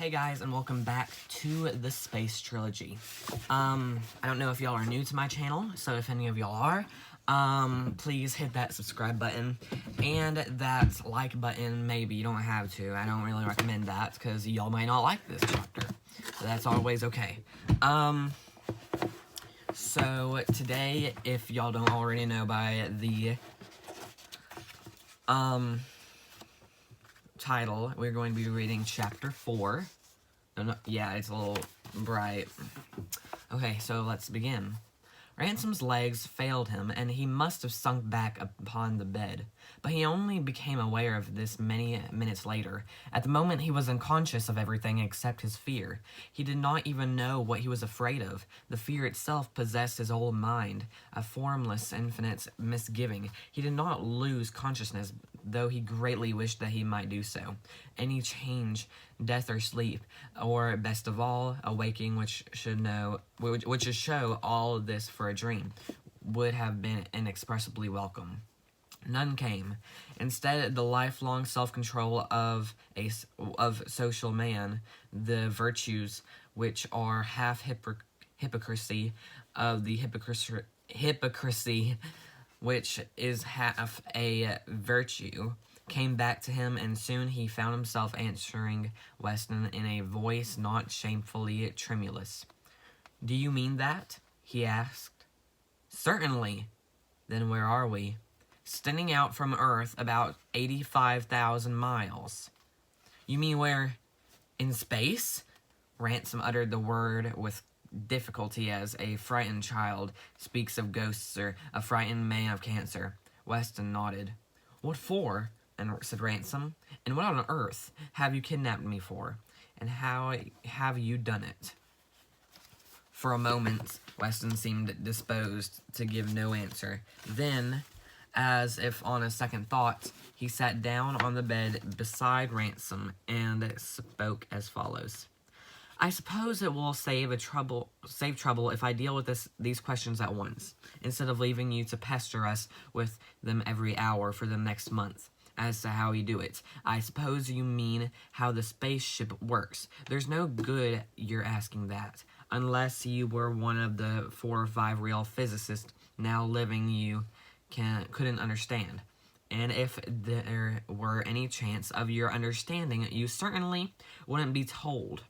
Hey guys, and welcome back to the Space Trilogy. I don't know if y'all are new to my channel, so if any of y'all are, please hit that subscribe button and that like button. Maybe you don't have to. I don't really recommend that because y'all might not like this chapter. So that's always okay. So today, if y'all don't already know by the title, we're going to be reading chapter 4. Yeah, it's a little bright. Okay, so let's begin. Ransom's legs failed him, and he must have sunk back upon the bed. But he only became aware of this many minutes later. At the moment, he was unconscious of everything except his fear. He did not even know what he was afraid of. The fear itself possessed his whole mind, a formless, infinite misgiving. He did not lose consciousness, though he greatly wished that he might do so. Any change, death or sleep, or best of all, awaking, which should show all this for a dream, would have been inexpressibly welcome. None came. Instead, the lifelong self-control of social man, the virtues which are half hypocrisy of the hypocrisy which is half a virtue, came back to him, and soon he found himself answering Weston in a voice not shamefully tremulous. "Do you mean that?" he asked. "Certainly." "Then where are we?" "Standing out from Earth about 85,000 miles. "You mean we're in space?" Ransom uttered the word with difficulty, as a frightened child speaks of ghosts or a frightened man of cancer. Weston nodded. "What for?" said Ransom. "And what on earth have you kidnapped me for? And how have you done it?" For a moment, Weston seemed disposed to give no answer. Then, as if on a second thought, he sat down on the bed beside Ransom and spoke as follows. "I suppose it will save trouble if I deal with these questions at once, instead of leaving you to pester us with them every hour for the next month. As to how you do it, I suppose you mean how the spaceship works. There's no good your asking that, unless you were one of the 4 or 5 real physicists now living you couldn't understand. And if there were any chance of your understanding, you certainly wouldn't be told.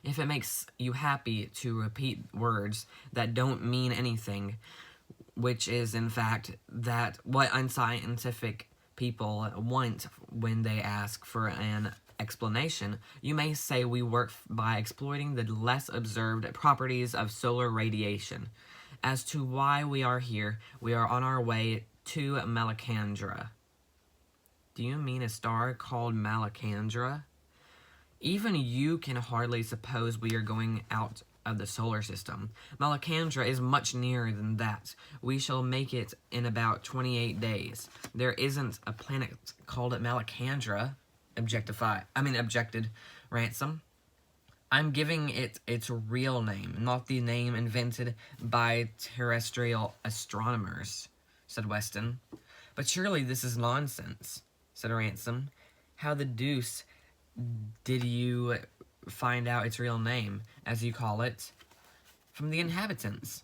If it makes you happy to repeat words that don't mean anything, which is, in fact, what unscientific people want when they ask for an explanation, you may say we work by exploiting the less observed properties of solar radiation. As to why we are here, we are on our way to Malacandra." "Do you mean a star called Malacandra?" "Even you can hardly suppose we are going out of the solar system. Malacandra is much nearer than that. We shall make it in about 28 days. There isn't a planet called Malacandra," objected Ransom. "I'm giving it its real name, not the name invented by terrestrial astronomers," said Weston. "But surely this is nonsense," said Ransom. "How the deuce did you find out its real name, as you call it?" "From the inhabitants."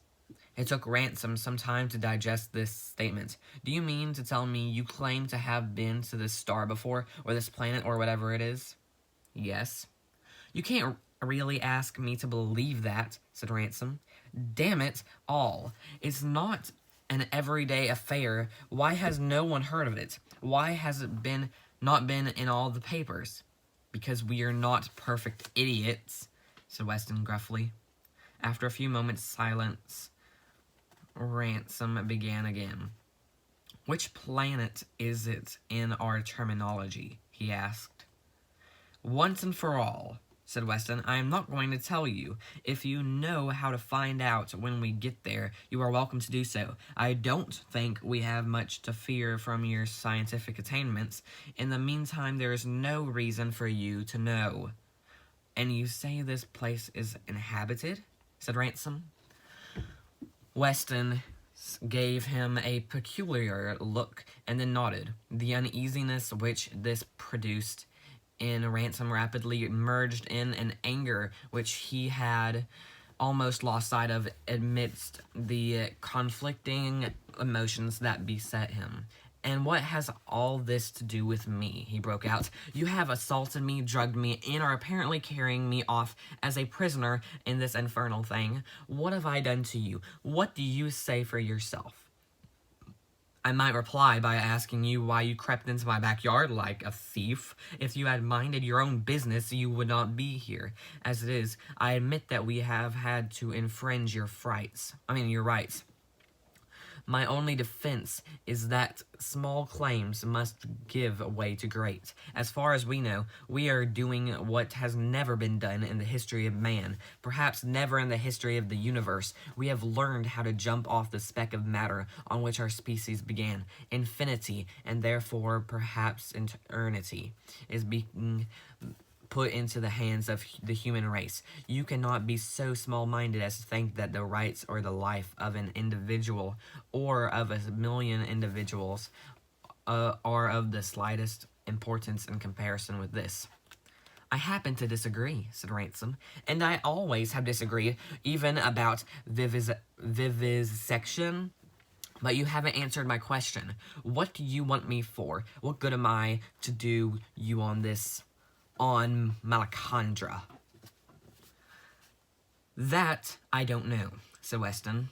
It took Ransom some time to digest this statement. "Do you mean to tell me you claim to have been to this star before, or this planet, or whatever it is?" "Yes." "You can't really ask me to believe that," said Ransom. "Damn it all, it's not an everyday affair. Why has no one heard of it? Why has it not been in all the papers?" "Because we are not perfect idiots," said Weston gruffly. After a few moments' silence, Ransom began again. "Which planet is it in our terminology?" he asked. "Once and for all," said Weston, "I am not going to tell you. If you know how to find out when we get there, you are welcome to do so. I don't think we have much to fear from your scientific attainments. In the meantime, there is no reason for you to know." "And you say this place is inhabited?" said Ransom. Weston gave him a peculiar look and then nodded. The uneasiness which this produced in Ransom rapidly merged in an anger which he had almost lost sight of amidst the conflicting emotions that beset him. "And what has all this to do with me?" he broke out. "You have assaulted me, drugged me, and are apparently carrying me off as a prisoner in this infernal thing. What have I done to you? What do you say for yourself?" I might reply by asking you why you crept into my backyard like a thief. If you had minded your own business, you would not be here. As it is, I admit that we have had to infringe your rights. My only defense is that small claims must give way to great. As far as we know, we are doing what has never been done in the history of man, perhaps never in the history of the universe. We have learned how to jump off the speck of matter on which our species began. Infinity, and therefore perhaps eternity, is being put into the hands of the human race. You cannot be so small-minded as to think that the rights or the life of an individual or of a million individuals are of the slightest importance in comparison with this. "I happen to disagree," said Ransom, "and I always have disagreed, even about vivisection. But you haven't answered my question. What do you want me for? What good am I to do you on Malacandra?" "That I don't know," said Weston.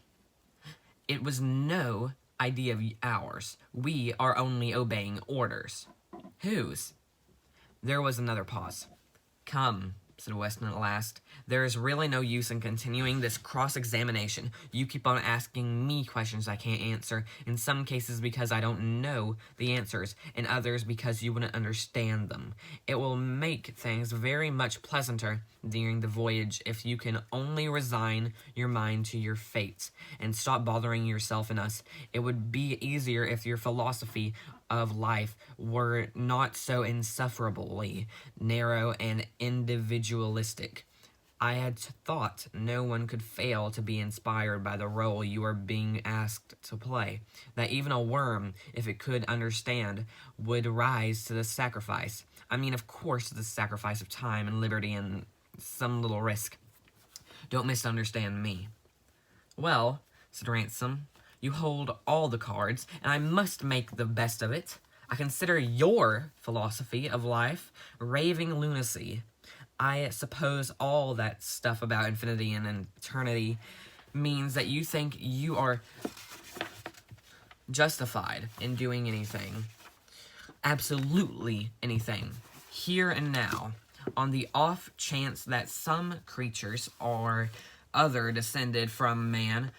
"It was no idea of ours. We are only obeying orders." "Whose?" There was another pause. "Come," said Weston at last. "There is really no use in continuing this cross-examination. You keep on asking me questions I can't answer, in some cases because I don't know the answers, in others because you wouldn't understand them. It will make things very much pleasanter during the voyage if you can only resign your mind to your fate, and stop bothering yourself and us. It would be easier if your philosophy of life were not so insufferably narrow and individualistic. I had thought no one could fail to be inspired by the role you are being asked to play, that even a worm, if it could understand, would rise to the sacrifice. I mean, of course, the sacrifice of time and liberty and some little risk. Don't misunderstand me." "Well," said Ransom, "you hold all the cards, and I must make the best of it. I consider your philosophy of life raving lunacy. I suppose all that stuff about infinity and eternity means that you think you are justified in doing anything, absolutely anything, here and now, on the off chance that some creatures or other descended from man,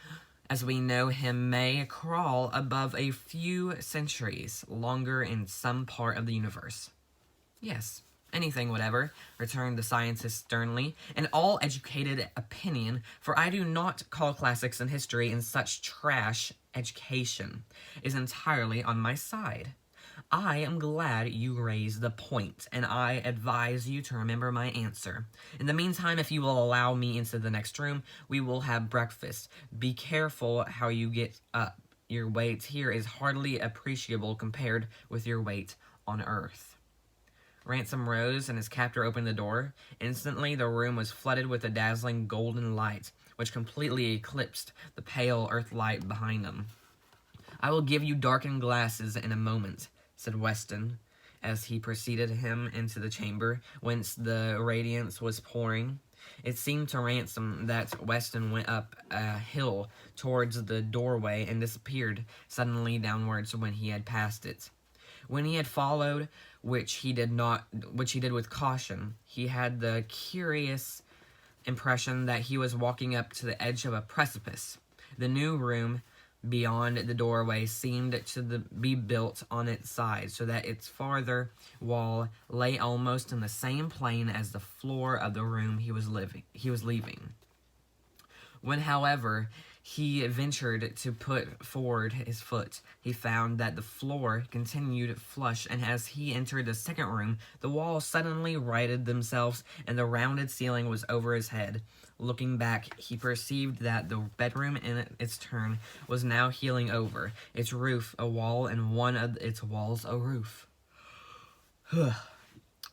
as we know him, may crawl above a few centuries longer in some part of the universe." "Yes, anything whatever," returned the scientist sternly, "an all-educated opinion, for I do not call classics and history and such trash education, is entirely on my side. I am glad you raised the point, and I advise you to remember my answer. In the meantime, if you will allow me into the next room, we will have breakfast. Be careful how you get up. Your weight here is hardly appreciable compared with your weight on Earth." Ransom rose, and his captor opened the door. Instantly, the room was flooded with a dazzling golden light, which completely eclipsed the pale earth light behind him. "I will give you darkened glasses in a moment," said Weston, as he preceded him into the chamber, whence the radiance was pouring. It seemed to Ransom that Weston went up a hill towards the doorway and disappeared suddenly downwards when he had passed it. When he had followed, which he did with caution, he had the curious impression that he was walking up to the edge of a precipice. The new room beyond the doorway seemed to be built on its side, so that its farther wall lay almost in the same plane as the floor of the room he was leaving. When, however, he ventured to put forward his foot, he found that the floor continued flush, and as he entered the second room, the walls suddenly righted themselves, and the rounded ceiling was over his head. Looking back, he perceived that the bedroom in its turn was now heeling over, its roof a wall, and one of its walls a roof.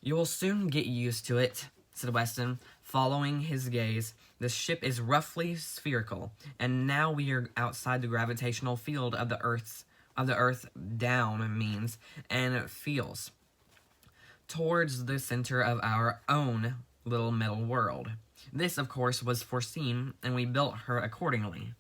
You will soon get used to it, said Weston, following his gaze. The ship is roughly spherical, and now we are outside the gravitational field of the Earth down means and feels towards the center of our own little metal world. This, of course, was foreseen, and we built her accordingly.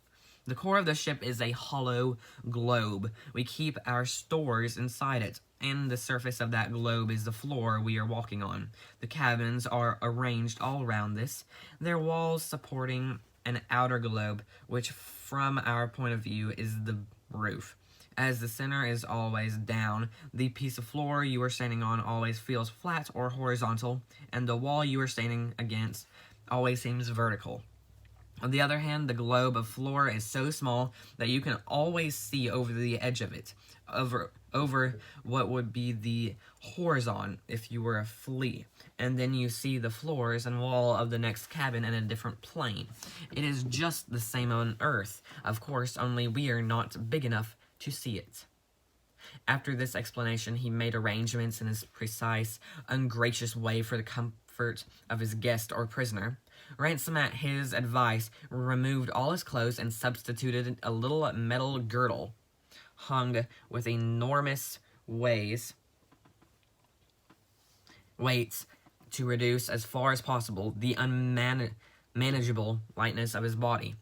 The core of the ship is a hollow globe. We keep our stores inside it, and the surface of that globe is the floor we are walking on. The cabins are arranged all around this, their walls supporting an outer globe, which from our point of view is the roof. As the center is always down, the piece of floor you are standing on always feels flat or horizontal, and the wall you are standing against always seems vertical. On the other hand, the globe of floor is so small that you can always see over the edge of it, over what would be the horizon if you were a flea, and then you see the floors and wall of the next cabin in a different plane. It is just the same on Earth, of course, only we are not big enough to see it. After this explanation, he made arrangements in his precise, ungracious way for the comfort of his guest or prisoner. Ransom, at his advice, removed all his clothes and substituted a little metal girdle hung with enormous weights to reduce as far as possible the unmanageable lightness of his body.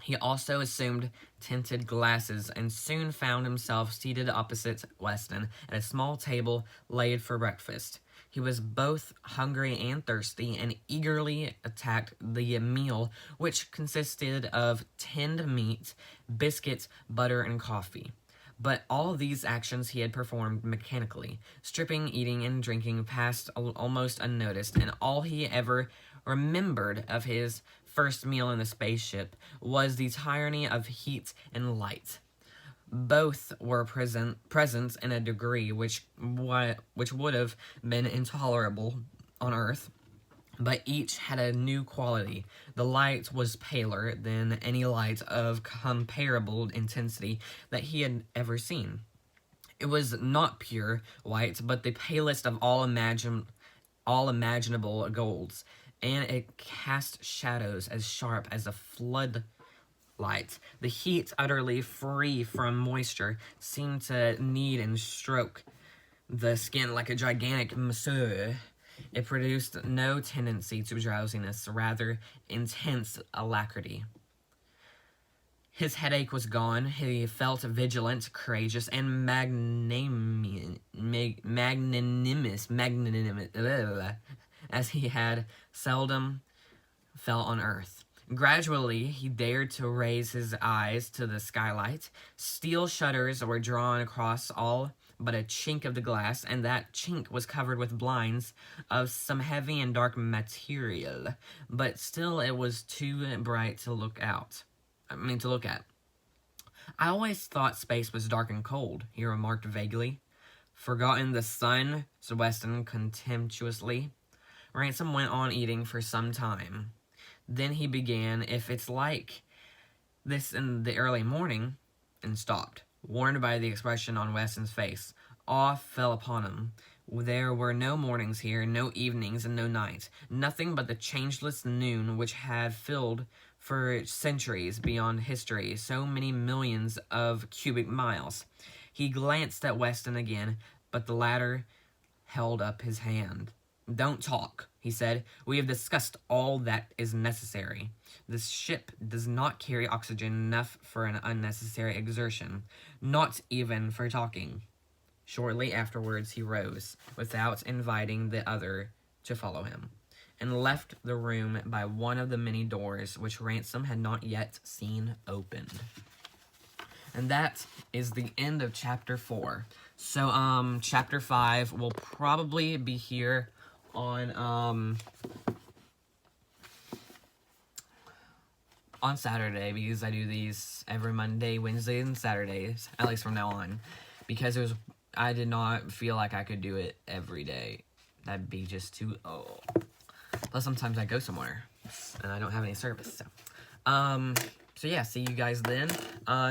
He also assumed tinted glasses and soon found himself seated opposite Weston at a small table laid for breakfast. He was both hungry and thirsty, and eagerly attacked the meal, which consisted of tinned meat, biscuits, butter, and coffee. But all these actions he had performed mechanically. Stripping, eating, and drinking passed almost unnoticed, and all he ever remembered of his first meal in the spaceship was the tyranny of heat and light. Both were present in a degree which would have been intolerable on Earth, but each had a new quality. The light was paler than any light of comparable intensity that he had ever seen. It was not pure white, but the palest of all imaginable golds, and it cast shadows as sharp as a flood light. The heat, utterly free from moisture, seemed to knead and stroke the skin like a gigantic masseur. It produced no tendency to drowsiness, rather intense alacrity. His headache was gone. He felt vigilant, courageous, and magnanimous, as he had seldom felt on Earth. Gradually, he dared to raise his eyes to the skylight. Steel shutters were drawn across all but a chink of the glass, and that chink was covered with blinds of some heavy and dark material. But still, it was too bright to look at. I always thought space was dark and cold, he remarked vaguely. Forgotten the sun, said Weston contemptuously. Ransom went on eating for some time. Then he began, if it's like this in the early morning, and stopped, warned by the expression on Weston's face. Awe fell upon him. There were no mornings here, no evenings, and no nights. Nothing but the changeless noon which had filled for centuries beyond history so many millions of cubic miles. He glanced at Weston again, but the latter held up his hand. Don't talk, he said. We have discussed all that is necessary. This ship does not carry oxygen enough for an unnecessary exertion, not even for talking. Shortly afterwards he rose, without inviting the other to follow him, and left the room by one of the many doors which Ransom had not yet seen opened. And that is the end of Chapter 4. So, Chapter 5 will probably be here on Saturday, because I do these every Monday, Wednesday, and Saturdays, at least from now on, because I did not feel like I could do it every day. That'd be just too, Plus, sometimes I go somewhere, and I don't have any service, so. So yeah, see you guys then.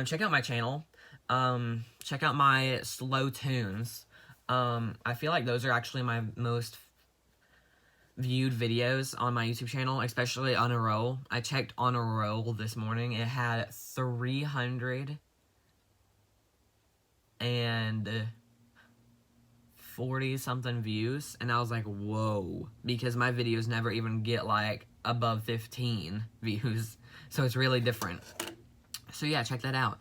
Check out my channel. Check out my slow tunes. I feel like those are actually my most viewed videos on my YouTube channel, especially on a roll. I checked on a roll this morning. It had 340 something views, and I was like, whoa, because my videos never even get like above 15 views, so it's really different. So yeah, check that out.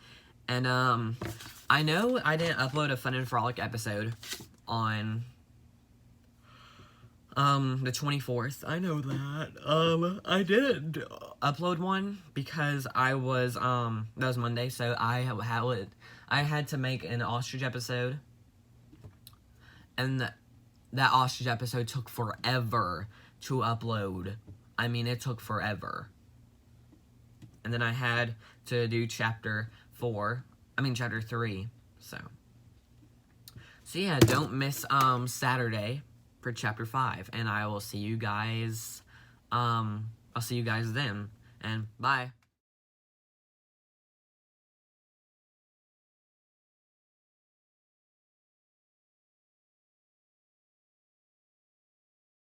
And I know I didn't upload a Fun and Frolic episode on the 24th. I know that. I didn't upload one because I was, that was Monday, so I had to make an ostrich episode, and that ostrich episode took forever to upload. I mean, it took forever. And then I had to do chapter 3, so yeah, don't miss, Saturday for chapter 5, and I will see you guys, I'll see you guys then, and bye.